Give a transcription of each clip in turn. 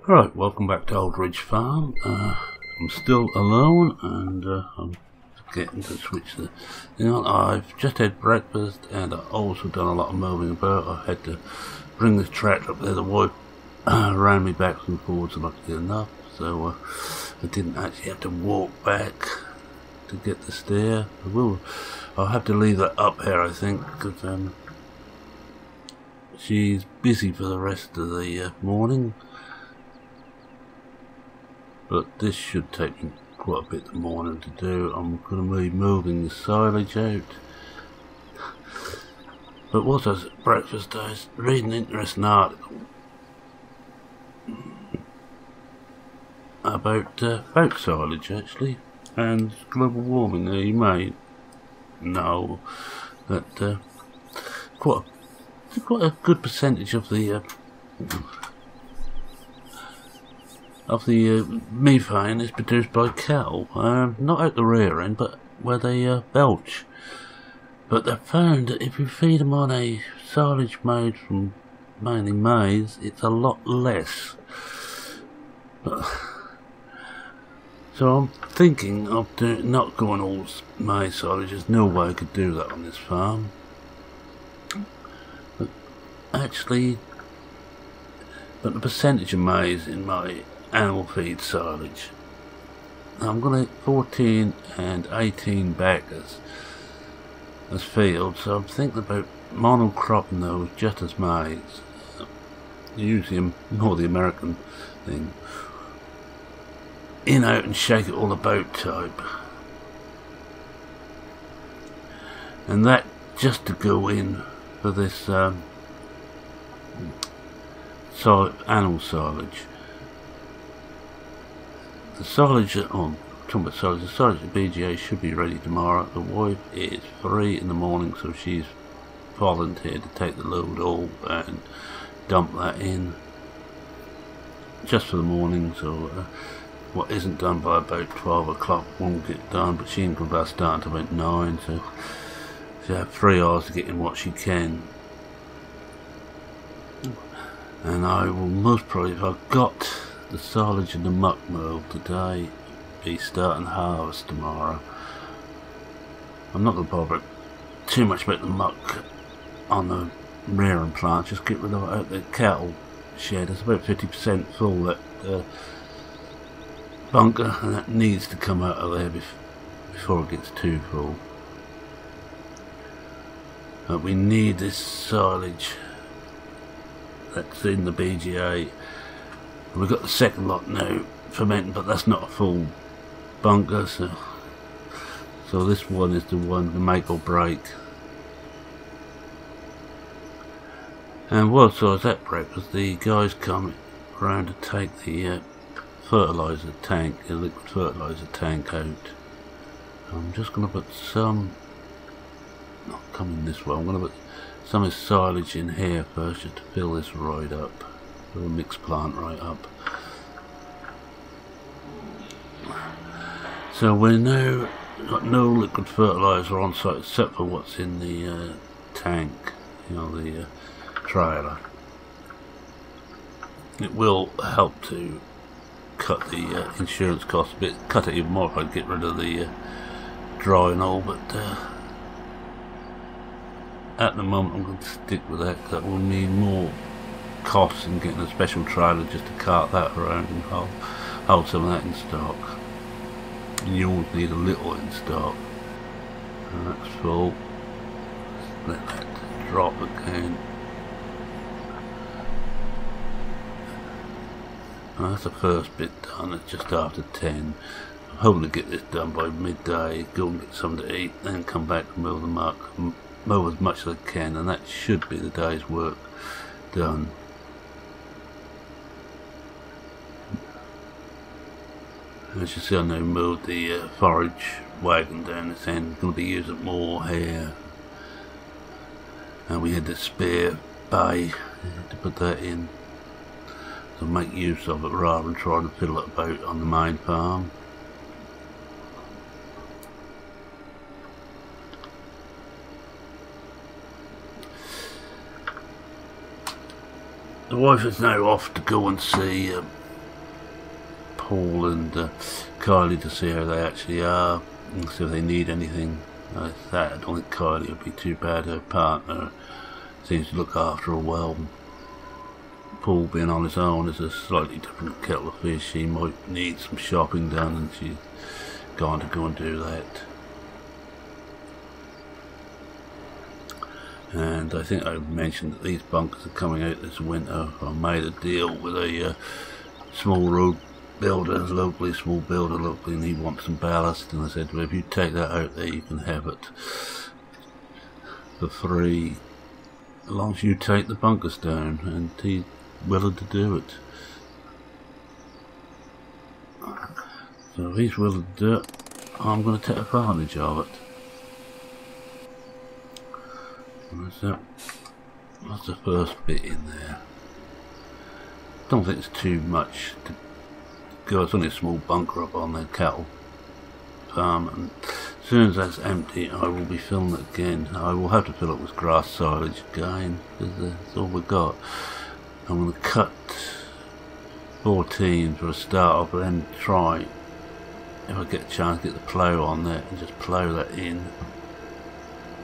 Right, welcome back to Old Ridge Farm. I'm still alone and I'm getting to switch the thing on. I've just had breakfast and I've also done a lot of moving about. I had to bring this tractor up there. The wife ran me back and forwards and I could get enough, so I didn't actually have to walk back to get the steer. I'll have to leave that up here, I think, because she's busy for the rest of the morning. But this should take me quite a bit of the morning to do. I'm going to be moving the silage out. But whilst I was at breakfast, I was reading an interesting article about folk silage, actually, and global warming. Now, you may know that quite a good percentage of the methane is produced by cattle, not at the rear end, but where they belch. But they've found that if you feed them on a silage made from mainly maize, it's a lot less. So I'm thinking of not going all maize silage. There's no way I could do that on this farm. But actually, the percentage of maize in my animal feed silage, I'm going to 14 and 18 back as fields, so I'm thinking about monocropping those just as maize. Usually more the American thing, in, out and shake it all about type, and that just to go in for this animal silage. The silage, talking about silage, the silage at BGA should be ready tomorrow. The wife is free in the morning, so she's volunteered to take the load all and dump that in just for the morning. So what isn't done by about 12 o'clock won't get done, but she ain't going to start until about 9, so she'll have 3 hours to get in what she can. And I will most probably, if I've got the silage and the muck mowed today, be starting harvest tomorrow. I'm not going to bother too much about the muck on the rearing plant, just get rid of it out the cattle shed. It's about 50% full, that bunker, and that needs to come out of there before it gets too full. But we need this silage that's in the BGA. We've got the second lot now fermenting, but that's not a full bunker, so this one is the one to make or break. And whilst I was at breakfast, the guys come around to take the fertilizer tank, the liquid fertilizer tank out. I'm just going to put some, not coming this way, I'm going to put some of the silage in here first, just to fill this right up. Fill the mixed plant right up. So we're now got no liquid fertilizer on site except for what's in the tank, the trailer. It will help to cut the insurance cost a bit, cut it even more if I get rid of the dry and all, but at the moment I'm going to stick with that, because that will mean more costs in getting a special trailer just to cart that around and hold some of that in stock. And you always need a little in stock. And that's full. Let that drop again. And that's the first bit done. It's just after 10. I'm hoping to get this done by midday, go and get something to eat, then come back and mow the muck, mow as much as I can, and that should be the day's work done. As you see, I now moved the forage wagon down this end. Going to be using more here, and we had the spare bay to put that in, to make use of it rather than trying to fiddle it about on the main farm. The wife is now off to go and see Paul and Kylie to see how they actually are, and see if they need anything. I don't think Kylie would be too bad. Her partner seems to look after her well. Paul being on his own is a slightly different kettle of fish. He might need some shopping done, and she's going to go and do that. And I think I mentioned that these bunkers are coming out this winter. I made a deal with a small road builder, locally, and he wants some ballast, and I said, well, if you take that out there, you can have it for free, as long as you take the bunkers down, and he's willing to do it. So if he's willing to do it, I'm going to take advantage of it. That's the first bit in there. Don't think it's too much to go. It's only a small bunker up on the cattle farm, and as soon as that's empty I will be filling it again. I will have to fill it with grass silage again, because that's all we've got. I'm going to cut 14 for a start off, and then try, if I get a chance, get the plough on there and just plough that in.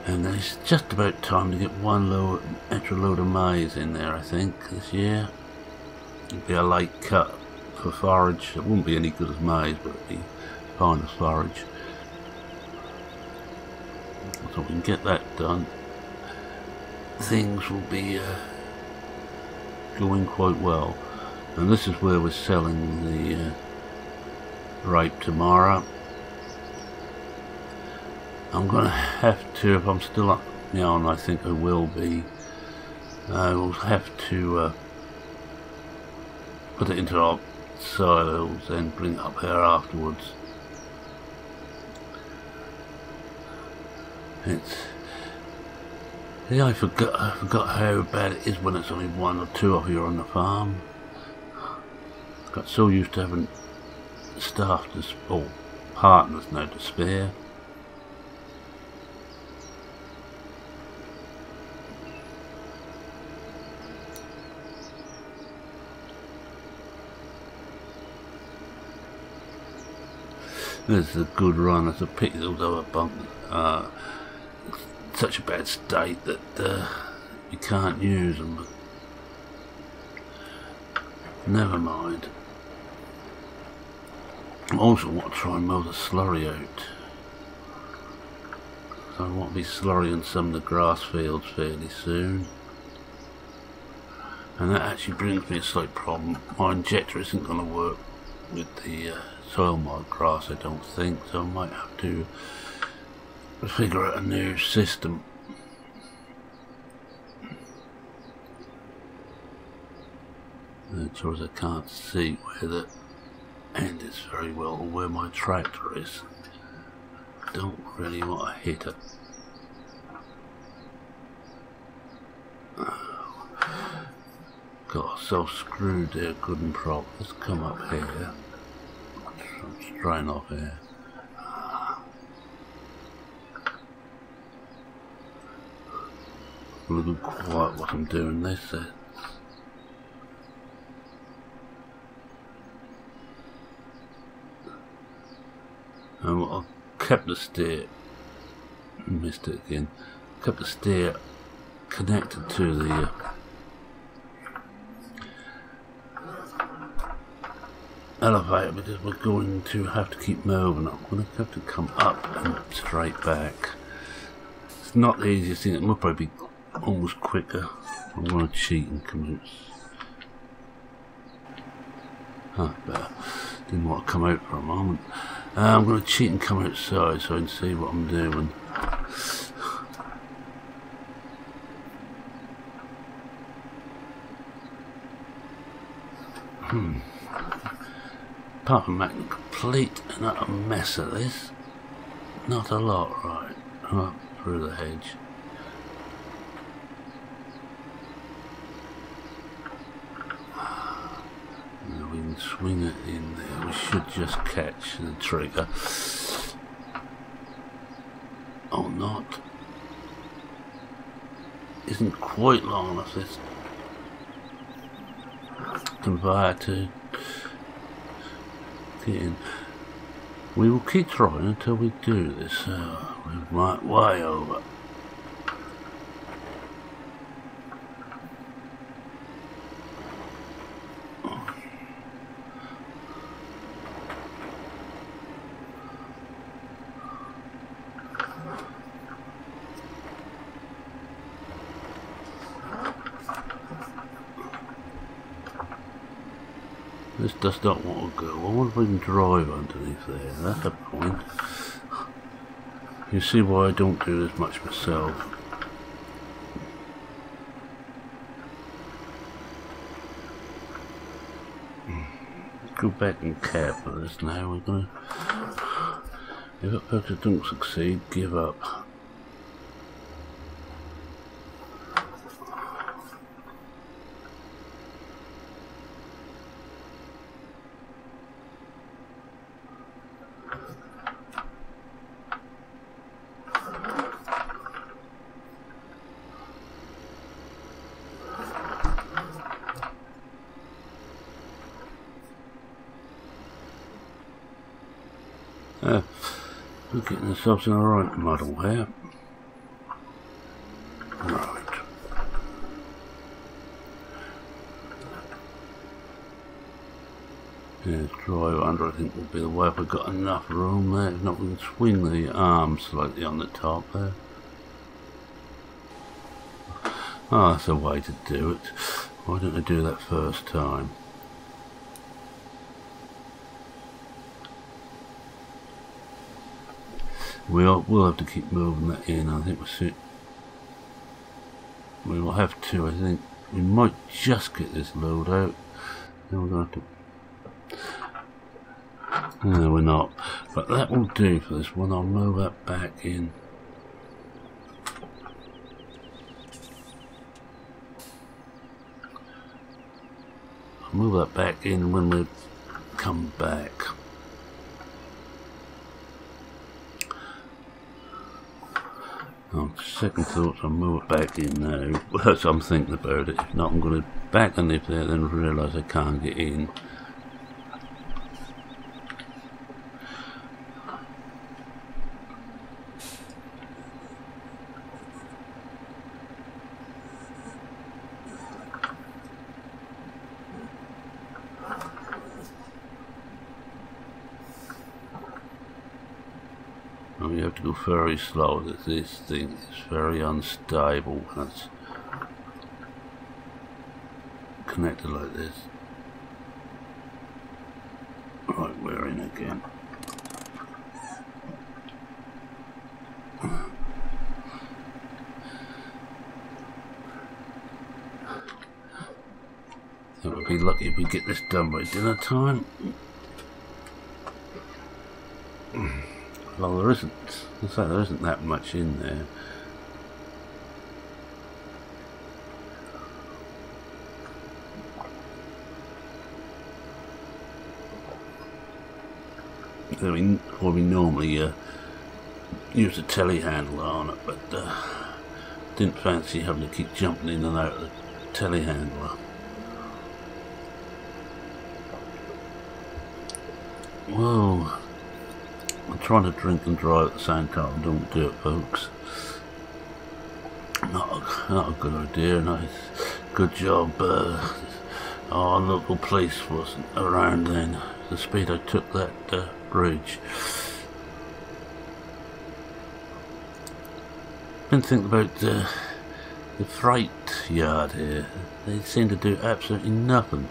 And then it's just about time to get one extra load of maize in there, I think, this year. It'd be a late cut for forage. It wouldn't be any good as maize, but it'd be fine as forage. So we can get that done. Things will be going quite well. And this is where we're selling the rape tomorrow. I'm going to have to, if I'm still up now, and I think I will be, I will have to put it into our silos and bring it up here afterwards. Yeah, I forgot how bad it is when it's only one or two of you on the farm. Got so used to having staff or partners now to spare. This is a good run. It's a pity those other bunkers are in such a bad state that you can't use them, but never mind. I also want to try and mow the slurry out. So I want to be slurrying some of the grass fields fairly soon. And that actually brings me a slight problem. My injector isn't going to work with the soil mod grass, I don't think, so I might have to figure out a new system. As far as I can't see where the end is very well, or where my tractor is. I don't really want to hit it. Got myself screwed there, good and proper. Let's come up here. I'm straying off here. A little quiet what I'm doing this. And I kept the steer. Missed it again. Kept the steer connected to the elevator, because we're going to have to keep moving. I'm going to have to come up and straight back. It's not the easiest thing. It will probably be almost quicker. I'm going to cheat and come out. Better. Didn't want to come out for a moment. I'm going to cheat and come outside so I can see what I'm doing. Apart from making a complete and utter mess of this, not a lot, right? Up through the hedge. Now we can swing it in there. We should just catch the trigger. Or not. Isn't quite long enough, this conveyor to in. We will keep trying until we do this. We're way over. This does not want to go. I wonder if we can drive underneath there. That's a point. You see why I don't do this much myself. Let's go back and cap for this now. We're gonna. If it purpose don't succeed, give up. We're getting ourselves in a right muddle here. Right. Yeah, drive under I think will be the way if we've got enough room there. If not, we can swing the arm slightly on the top there. Oh, that's a way to do it. Why didn't I do that first time? We'll have to keep moving that in. I think we will have to. I think we might just get this load out. Then we're going to have to. No, we're not. But that will do for this one. I'll move that back in. I'll move that back in when we come back. Second thoughts, I'll move it back in now. That's what I'm thinking about it. If not, I'm going to back underneath there, then realise I can't get in. You have to go very slow. This thing is very unstable when it's connected like this. Right, we're in again. I would be lucky if we get this done by dinner time. Well, there isn't that much in there. I mean, well, we normally use a telehandler on it, but didn't fancy having to keep jumping in and out of the telehandler. Whoa. I'm trying to drink and drive at the same time. Don't do it, folks. Not a good idea. Nice, good job. Our local police wasn't around then. The speed I took that bridge. Been thinking about the freight yard here. They seem to do absolutely nothing.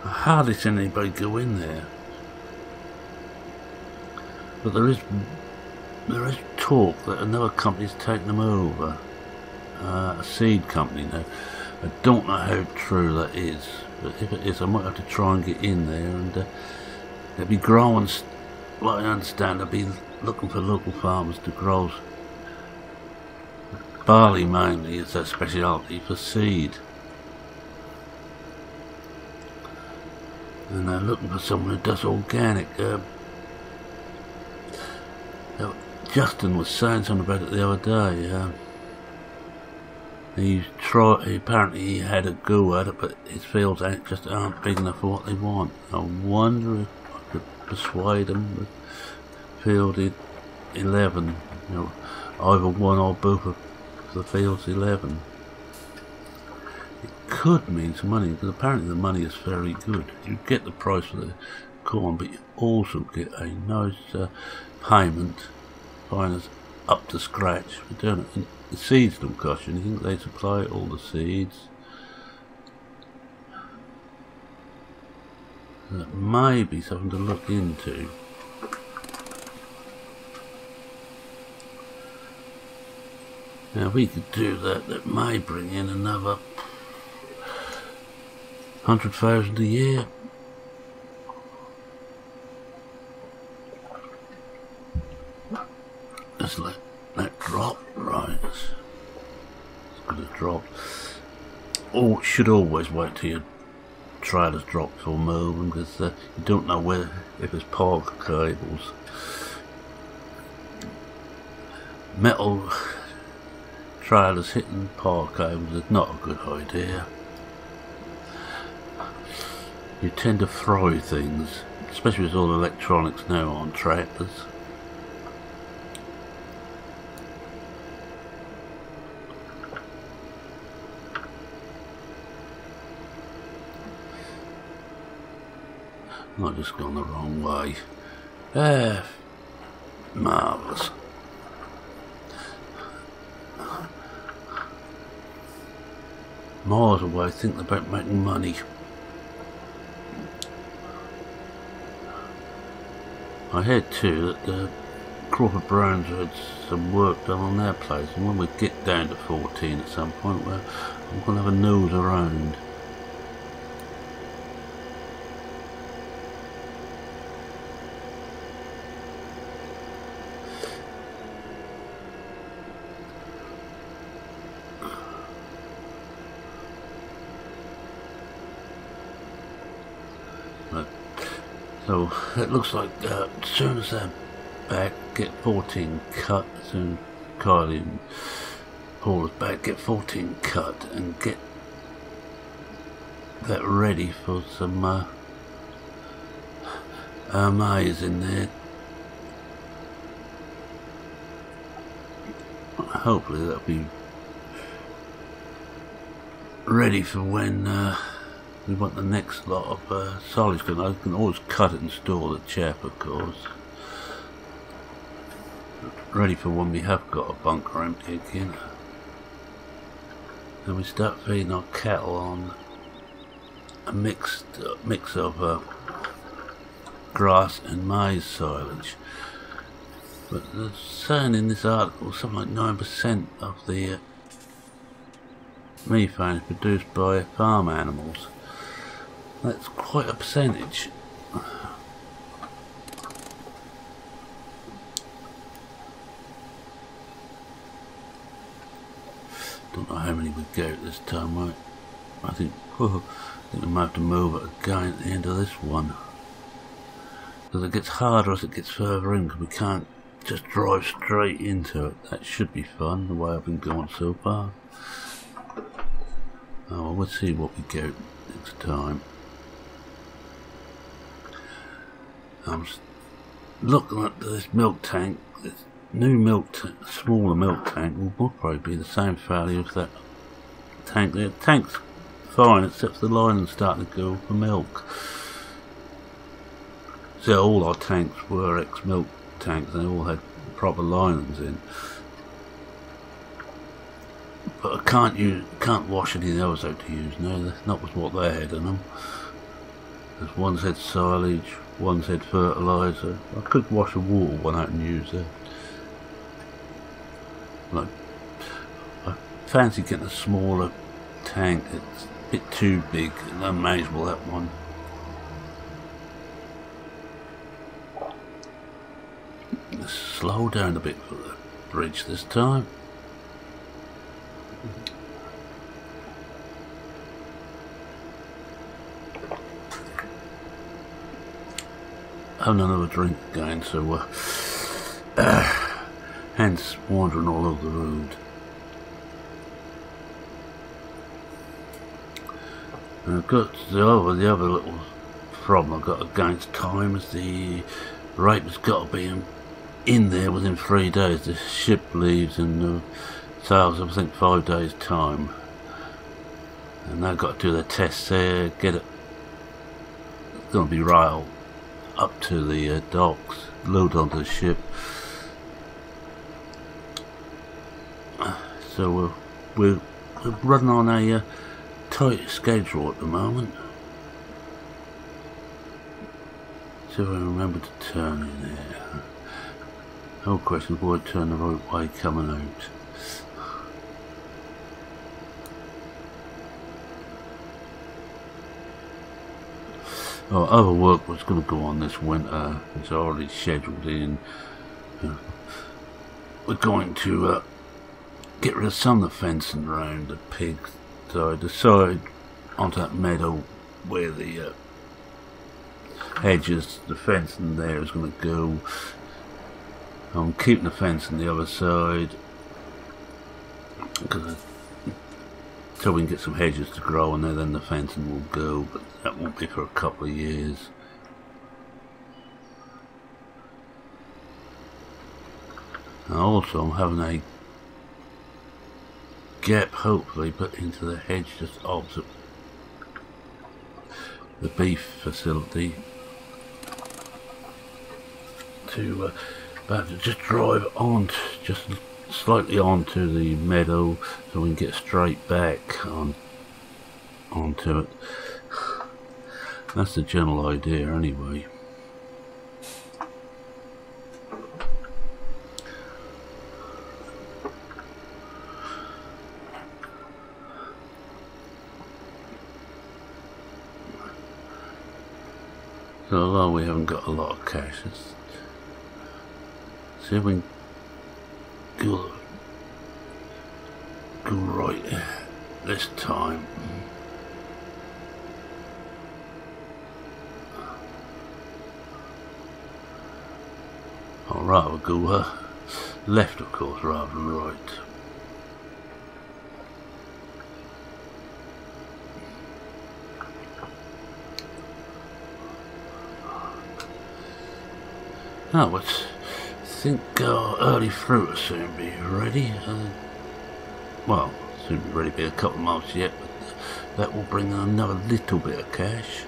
I hardly seen anybody go in there. But there is talk that another company's taken them over, a seed company. Now, I don't know how true that is, but if it is, I might have to try and get in there, and they'll be growing. What I understand, they'll be looking for local farmers to grow barley mainly as their speciality for seed, and they're looking for someone who does organic. Justin was saying something about it the other day. Apparently he had a go at it, but his fields just aren't big enough for what they want. I wonder if I could persuade him with fielded 11, you know, either one or both of the fields 11. It could mean some money, because apparently the money is very good. You get the price for the corn, but you also get a nice payment, finance up to scratch for doing it. And the seeds don't cost you anything, they supply all the seeds. That may be something to look into. Now if we could do that, that may bring in another 100,000 a year. Let's let that drop. Right, it's going to drop. Or should always wait till your trailers drop before moving, because you don't know where, if it's park cables. Metal trailers hitting power cables is not a good idea. You tend to fry things, especially with all the electronics now on tractors. I've just gone the wrong way. Marvellous. Miles away thinking about making money. I heard too that the Crawford Browns had some work done on their place, and when we get down to 14 at some point, I'm going to have a nose around. So it looks like as soon as they're back, get 14 cut, as soon as Kylie and Paul is back, get 14 cut and get that ready for some maize in there. Hopefully that'll be ready for when we want the next lot of silage. I can always cut it and store the chaff, of course. Ready for when we have got a bunker empty again. Then we start feeding our cattle on a mix of grass and maize silage. But they're saying in this article something like 9% of the methane is produced by farm animals. That's quite a percentage. Don't know how many we get this time, right? I think we might have to move it again at the end of this one. Because it gets harder as it gets further in, because we can't just drive straight into it. That should be fun, the way I've been going so far. Oh, well, we'll see what we get next time. I'm looking at this milk tank. This new smaller milk tank will probably be the same value as that tank there. The tank's fine, except for the lining's starting to go for milk. So all our tanks were ex-milk tanks, they all had proper linings in. But I can't wash any of those out to use now. That's not what they had in them. There's one said silage, one said fertiliser. I could wash a water one out and use it. Like, I fancy getting a smaller tank. It's a bit too big and unmanageable, that one. Let's slow down a bit for the bridge this time. Having another drink again, so hands wandering all over the road. And I've got the other little problem I've got against time is the rape has got to be in there within 3 days. The ship leaves in sails, I think, 5 days time, and they've got to do their tests there, get it. It's going to be right up to the docks, load onto the ship. So we're running on a tight schedule at the moment. So I remember to turn in there. No question, boy, turn the right way coming out. Oh, other work was going to go on this winter. It's already scheduled in. We're going to get rid of some of the fencing around the pig side, the side onto that meadow where the hedges, the fencing there is going to go. I'm keeping the fence on the other side so we can get some hedges to grow on there, then the fencing will go, but that won't be for a couple of years. And also I'm having a gap hopefully put into the hedge just opposite the beef facility to just drive on, just slightly onto the meadow so we can get straight back onto it. That's the general idea anyway. So although we haven't got a lot of cash, let's see if we can go right this time. I'd rather go left, of course, rather than right. Now, I think early fruit will soon be ready. Well, soon be ready, be a couple of months yet, but that will bring another little bit of cash.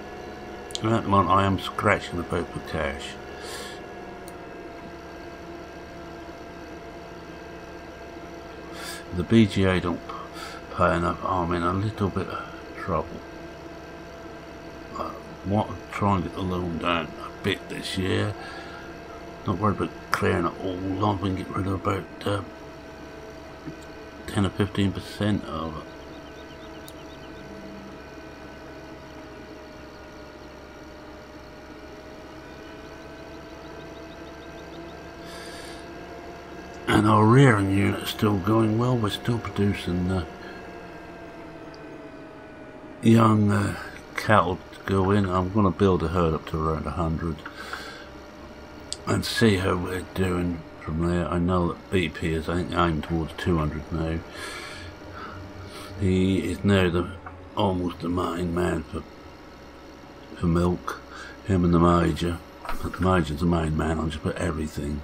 And at the moment I am scratching about for cash. The BGA don't pay enough, I'm in a little bit of trouble. I want to try and get the loan down a bit this year. Not worried about clearing it all, long we can get rid of about 10 or 15% of it. And our rearing unit is still going well. We're still producing young cattle to go in. I'm going to build a herd up to around 100 and see how we're doing from there. I know that BP is aimed towards 200 now. He is now almost the main man for milk. Him and the major. But the major's the main man. I'll just put everything.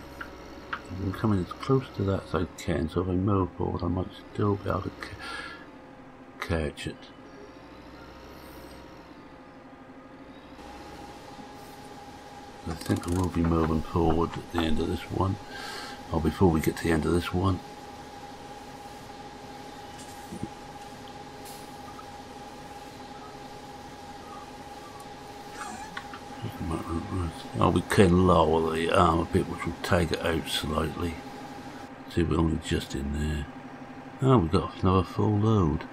I'm coming as close to that as I can, so if I move forward I might still be able to catch it. I think I will be moving forward at the end of this one, or before we get to the end of this one. Oh, we can lower the arm a bit, which will take it out slightly. See, we're only just in there. Oh, we've got another full load.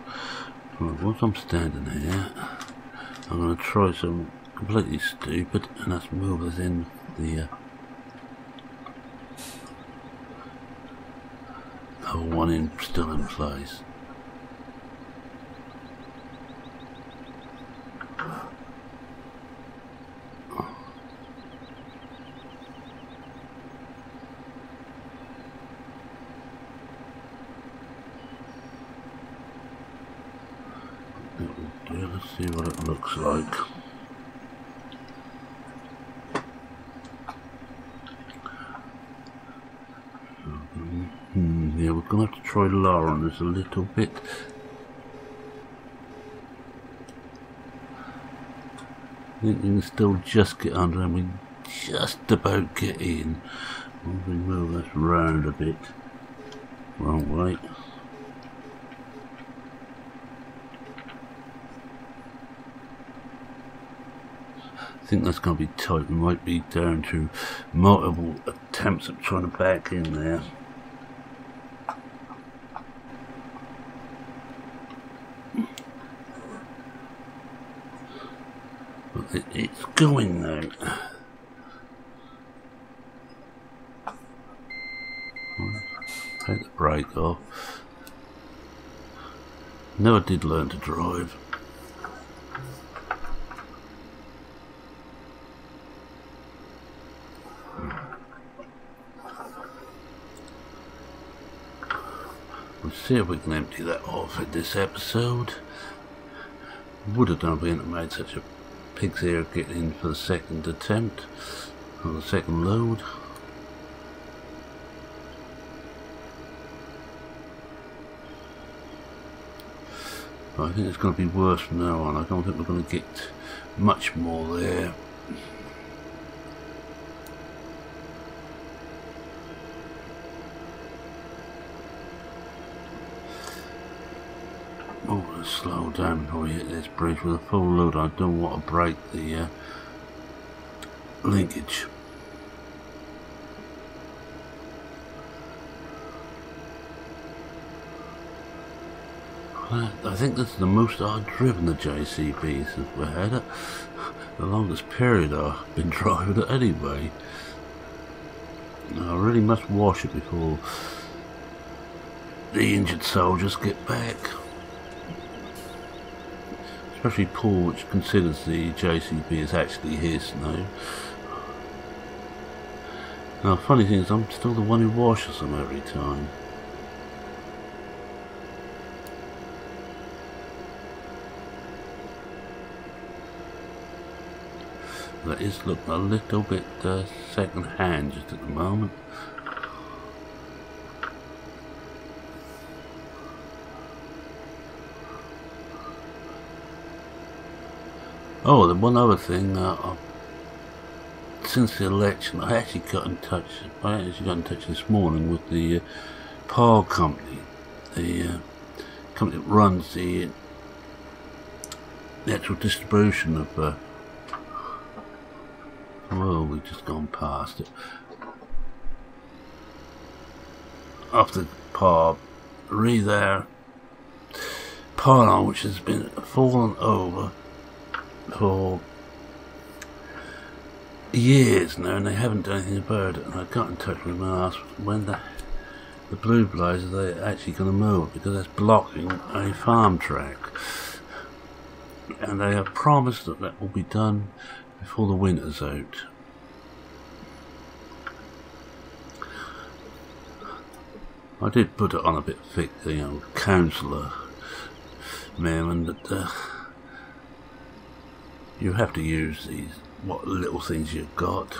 Right, once I'm standing here, I'm going to try something completely stupid, and that's move us in the one still in place. it will do. Let's see what it looks like. Yeah, we're going to have to try lowering this a little bit. I think we can still just get under and we just about get in. We move this round a bit. Wrong way. I think that's going to be tight. We might be down to multiple attempts at trying to back in there. But it's going now. Take the brake off. Never did learn to drive. We'll see if we can empty that off in this episode. Would have done if we hadn't made such a pig's ear getting in for the second attempt, or the second load. But I think it's going to be worse from now on. I don't think we're going to get much more there. Oh, let's slow down before we hit this bridge with a full load. I don't want to break the linkage. I think this is the most I've driven the JCB since we had it. The longest period I've been driving it anyway. I really must wash it before the injured soldiers get back. Especially Paul, which considers the JCB as actually his now. Now, the funny thing is, I'm still the one who washes them every time. That is looking a little bit second hand just at the moment. Oh, the one other thing, since the election, I actually got in touch this morning with the power company, the company that runs the actual distribution of, well, we've just gone past it. After power, their power line, which has been fallen over for years now, and they haven't done anything about it. And I got in touch with them and asked when the blue blazers are they actually going to move it, because that's blocking a farm track, and they have promised that that will be done before the winter's out. I did put it on a bit thick, you know, councillor mailing that you have to use these, what little things you've got.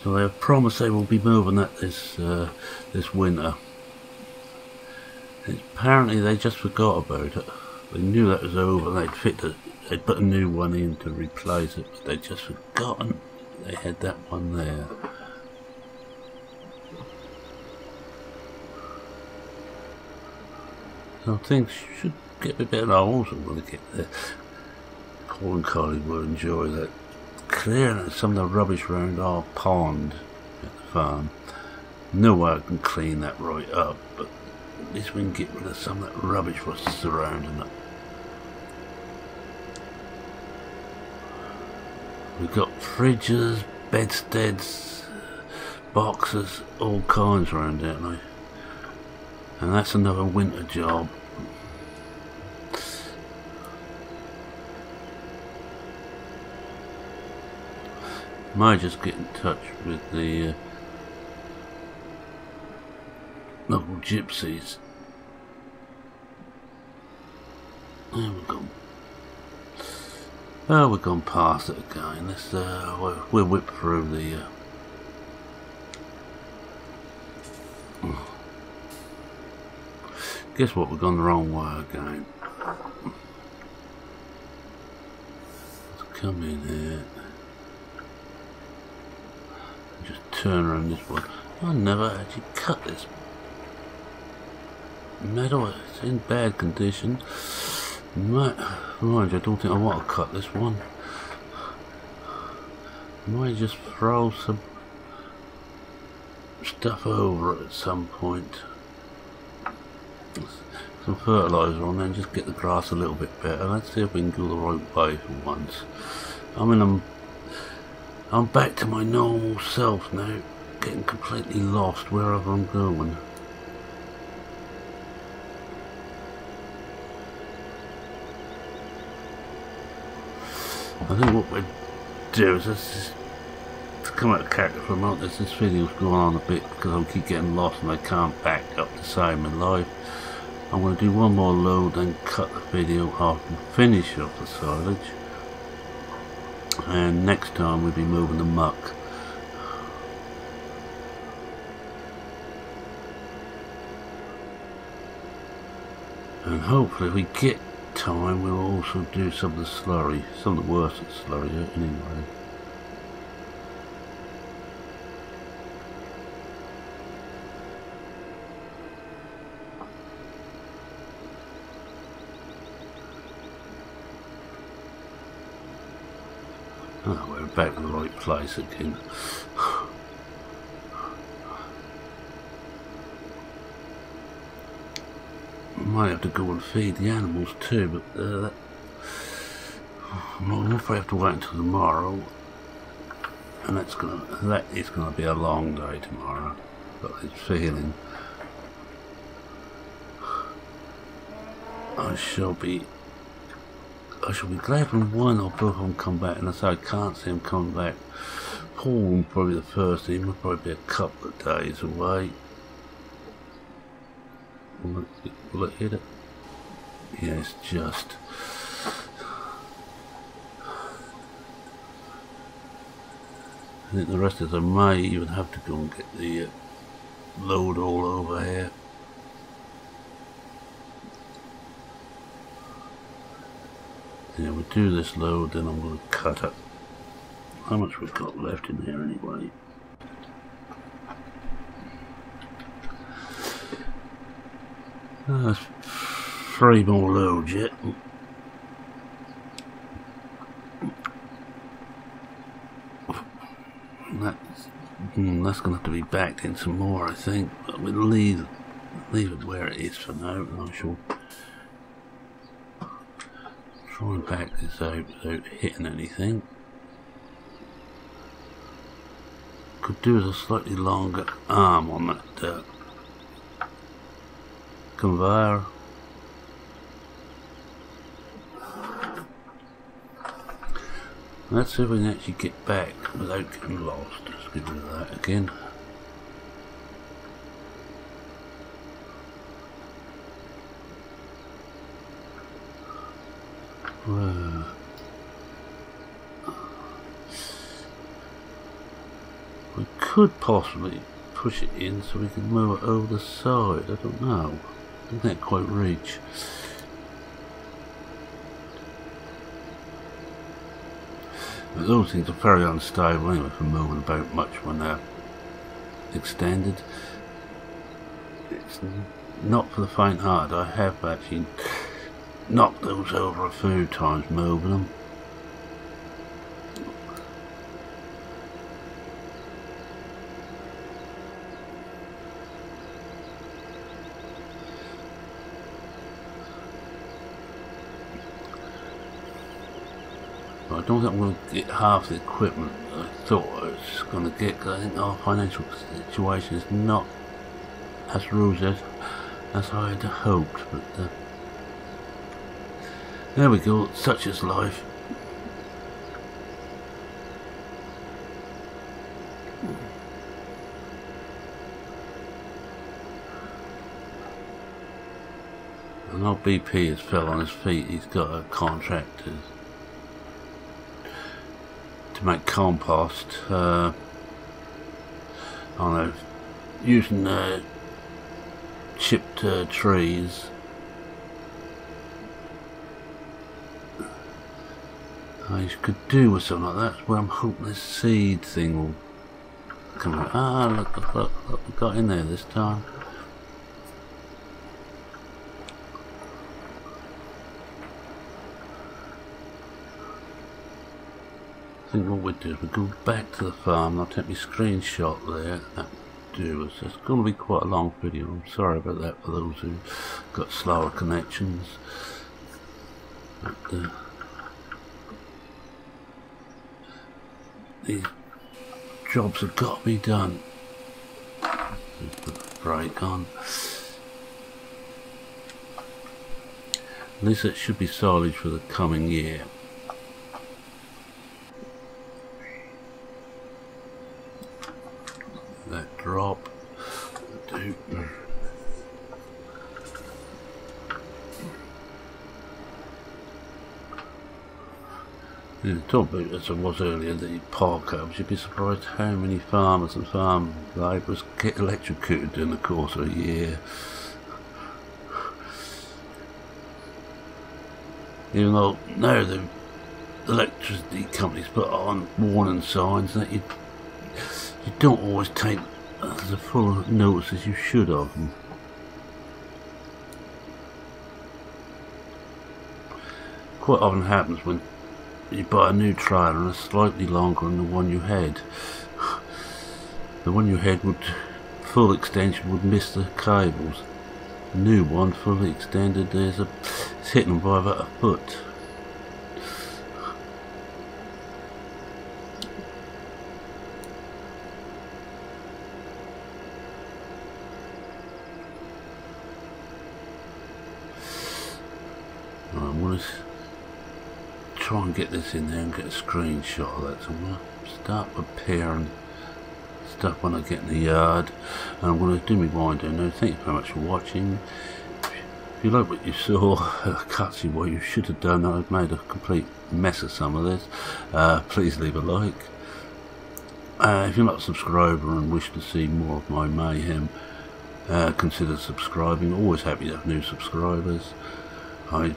So they have promised they will be moving that this winter. And apparently they just forgot about it. They knew that was over. They'd put a new one in to replace it, but they'd just forgotten they had that one there. So things should get a bit better. I also want to get there. Paul and Collie will enjoy that. Clearing some of the rubbish around our pond at the farm. No way I can clean that right up, but at least we can get rid of some of that rubbish what's surrounding it. We've got fridges, bedsteads, boxes, all kinds around there now. And that's another winter job. Might just get in touch with the local gypsies. There we go. Oh, we've gone past it again. Let's we'll whip through the guess what, we've gone the wrong way again. Let's come in here. Just turn around this one. I never actually cut this metal. It's in bad condition. Right, I don't think I want to cut this one. Might just throw some stuff over it at some point. Some fertiliser on there and just get the grass a little bit better. Let's see if we can go the right way for once. I mean, I'm back to my normal self now, getting completely lost wherever I'm going. I think what we do is let's just come out of character for a moment. This video's going on a bit because I keep getting lost and I can't back up the same in life. I'm going to do one more load, then cut the video off and finish off the silage. And next time we'll be moving the muck. And hopefully if we get time we'll also do some of the slurry, some of the worst of the slurry anyway. Oh, we're back in the right place again. Might have to go and feed the animals too, but I'm afraid I have to wait until tomorrow, and that is gonna be a long day tomorrow. Got this feeling. I shall be glad when one or both of them come back, and I say I can't see them come back. Paul probably the first, he will probably be a couple of days away. Will it hit it? Yes, just. I think the rest of them may even have to go and get the load all over here. Yeah, we'll do this load, then I'm going to cut it. How much we've got left in here anyway? That's 3 more loads yet. That's going to have to be backed in some more, I think. But we'll leave it where it is for now, and I shall try and back this out without hitting anything. Could do with a slightly longer arm on that conveyor. Let's see if we can actually get back without getting lost. Let's get rid of that again. We could possibly push it in so we can move it over the side. I don't know. I don't think it quite reach. But those things are very unstable anyway for moving about much when they're extended. It's not for the faint-hearted. I have actually knocked those over a few times moving them. I don't think I'm going to get half the equipment I thought I was going to get, because I think our financial situation is not as rosy as I had hoped, but there we go, such is life. An old BP has fell on his feet. He's got a contract to make compost. I don't know, using chipped trees. I could do with something like that. That's where I'm hoping this seed thing will come out. Ah, look, we got in there this time. I think what we'll do is we'll go back to the farm. I'll take my screenshot there. That will do us. It's going to be quite a long video. I'm sorry about that for those who got slower connections. But, these jobs have got to be done. Put the brake on. At least it should be silage for the coming year. That drop. Do. Yeah, talk about, as I was earlier, the park hubs, you'd be surprised how many farmers and farm labourers get electrocuted in the course of a year. Even though now the electricity companies put on warning signs that you don't always take the full notice as you should of them. Quite often happens when you buy a new trailer and it's slightly longer than the one you had. The one you had would, full extension, would miss the cables. The new one, fully extended, it's hitting them by about a foot. I'm going to try and get this in there and get a screenshot of that. So I'm going to start preparing stuff when I get in the yard, and I'm going to do my winding now. Thank you very much for watching. If you like what you saw, I can't see what you should have done. I've made a complete mess of some of this. Please leave a like. If you're not a subscriber and wish to see more of my mayhem, consider subscribing. Always happy to have new subscribers. I'm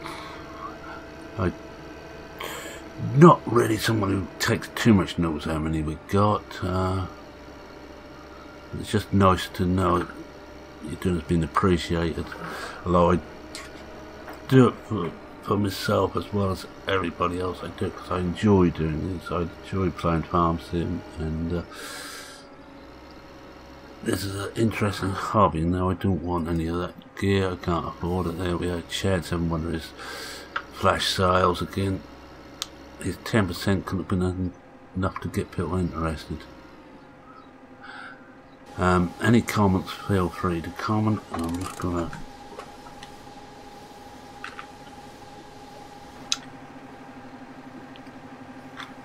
not really someone who takes too much notice how many we got. It's just nice to know you're doing it's been appreciated. Although I do it for myself as well as everybody else. I do it because I enjoy doing this. I enjoy playing farm sim, and this is an interesting hobby. Now I don't want any of that gear. I can't afford it. There we are. Chad's having one of his flash sales again. His 10% could have been enough to get people interested. Any comments, feel free to comment. I'm just gonna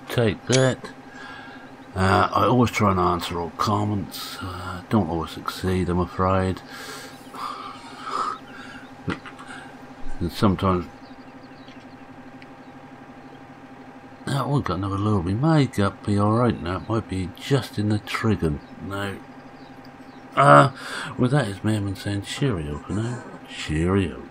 take that. I always try and answer all comments. Don't always succeed, I'm afraid. And sometimes we've got another load. We may be alright now. It might be just in the trigger now. With that is Merman saying cheerio for now. Cheerio.